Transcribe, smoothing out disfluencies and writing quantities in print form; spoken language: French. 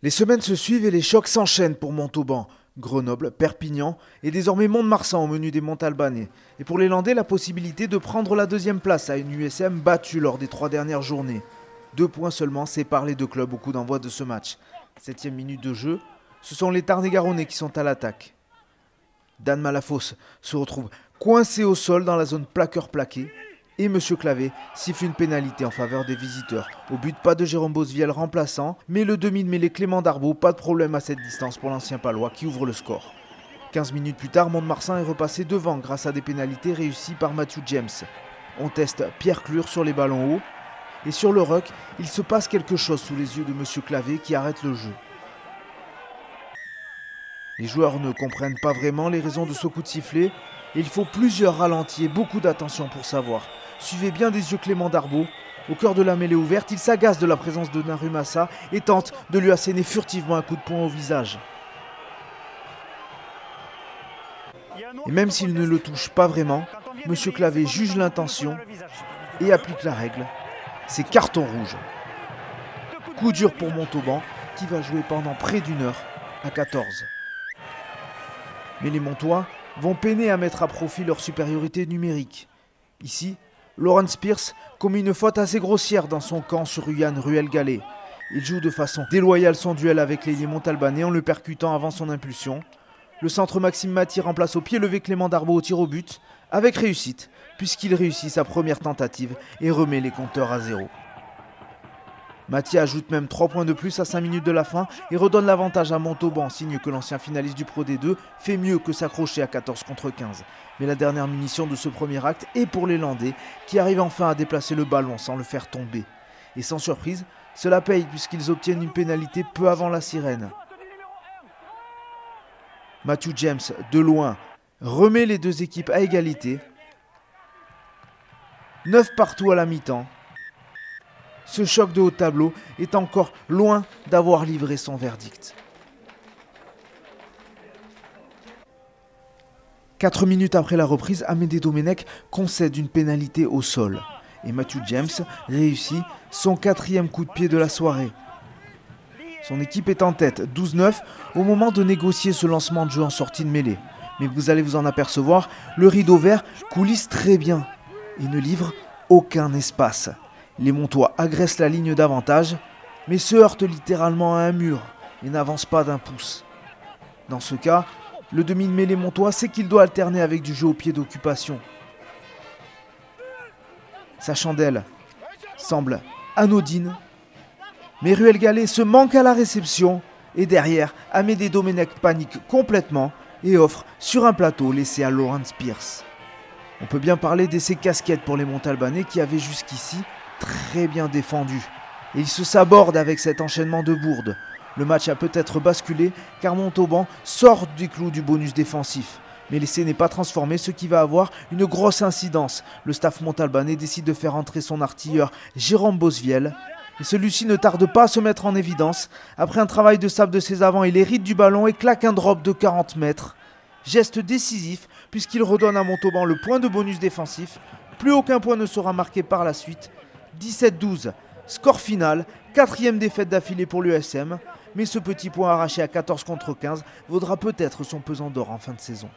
Les semaines se suivent et les chocs s'enchaînent pour Montauban. Grenoble, Perpignan et désormais Mont-de-Marsan au menu des Montalbanais. Et pour les Landais, la possibilité de prendre la deuxième place à une USM battue lors des 3 dernières journées. 2 points seulement séparent les deux clubs au coup d'envoi de ce match. 7e minute de jeu, ce sont les Tarn-et-Garonnais qui sont à l'attaque. Dan Malafosse se retrouve coincé au sol dans la zone plaqueur-plaqué. Et M. Clavé siffle une pénalité en faveur des visiteurs. Au but, pas de Jérôme Bosviel remplaçant, mais le demi de mêlée Clément Darbaud, pas de problème à cette distance pour l'ancien Palois qui ouvre le score. 15 minutes plus tard, Mont-de-Marsan est repassé devant grâce à des pénalités réussies par Matthew James. On teste Pierre Clure sur les ballons hauts. Et sur le ruck, il se passe quelque chose sous les yeux de M. Clavé qui arrête le jeu. Les joueurs ne comprennent pas vraiment les raisons de ce coup de sifflet. Et il faut plusieurs ralentis et beaucoup d'attention pour savoir. Suivez bien des yeux Clément Darbaud. Au cœur de la mêlée ouverte, il s'agace de la présence de Narumasa et tente de lui asséner furtivement un coup de poing au visage. Et même s'il ne le touche pas vraiment, M. Clavé juge l'intention et applique la règle. C'est carton rouge. Coup dur pour Montauban qui va jouer pendant près d'une heure à 14. Mais les Montois vont peiner à mettre à profit leur supériorité numérique. Ici, Lawrence Pierce commet une faute assez grossière dans son camp sur Yann Ruel-Gallet. Il joue de façon déloyale son duel avec l'ailier montalbanais en le percutant avant son impulsion. Le centre Maxime Maty remplace au pied levé Clément Darbaud au tir au but, avec réussite, puisqu'il réussit sa première tentative et remet les compteurs à 0. Maty ajoute même 3 points de plus à 5 minutes de la fin et redonne l'avantage à Montauban, signe que l'ancien finaliste du Pro D2 fait mieux que s'accrocher à 14 contre 15. Mais la dernière munition de ce premier acte est pour les Landais, qui arrivent enfin à déplacer le ballon sans le faire tomber. Et sans surprise, cela paye puisqu'ils obtiennent une pénalité peu avant la sirène. Matthew James, de loin, remet les deux équipes à égalité. 9 partout à la mi-temps. Ce choc de haut tableau est encore loin d'avoir livré son verdict. 4 minutes après la reprise, Amédée Domenech concède une pénalité au sol. Et Matthew James réussit son 4e coup de pied de la soirée. Son équipe est en tête, 12-9, au moment de négocier ce lancement de jeu en sortie de mêlée. Mais vous allez vous en apercevoir, le rideau vert coulisse très bien et ne livre aucun espace. Les Montois agressent la ligne d'avantage, mais se heurtent littéralement à un mur et n'avancent pas d'un pouce. Dans ce cas, le demi de mêlée montois sait qu'il doit alterner avec du jeu au pied d'occupation. Sa chandelle semble anodine, mais Ruel-Gallet se manque à la réception et derrière, Amédée Domenech panique complètement et offre sur un plateau laissé à Lawrence Pierce. On peut bien parler d'essai casquette pour les Montalbanais qui avaient jusqu'ici très bien défendu. Et ils se sabordent avec cet enchaînement de bourdes. Le match a peut-être basculé car Montauban sort du clou du bonus défensif. Mais l'essai n'est pas transformé, ce qui va avoir une grosse incidence. Le staff montalbanais décide de faire entrer son artilleur Jérôme Bosviel. Et celui-ci ne tarde pas à se mettre en évidence. Après un travail de sable de ses avants, il hérite du ballon et claque un drop de 40 mètres. Geste décisif puisqu'il redonne à Montauban le point de bonus défensif. Plus aucun point ne sera marqué par la suite. 17-12, score final, 4e défaite d'affilée pour l'USM, mais ce petit point arraché à 14 contre 15 vaudra peut-être son pesant d'or en fin de saison.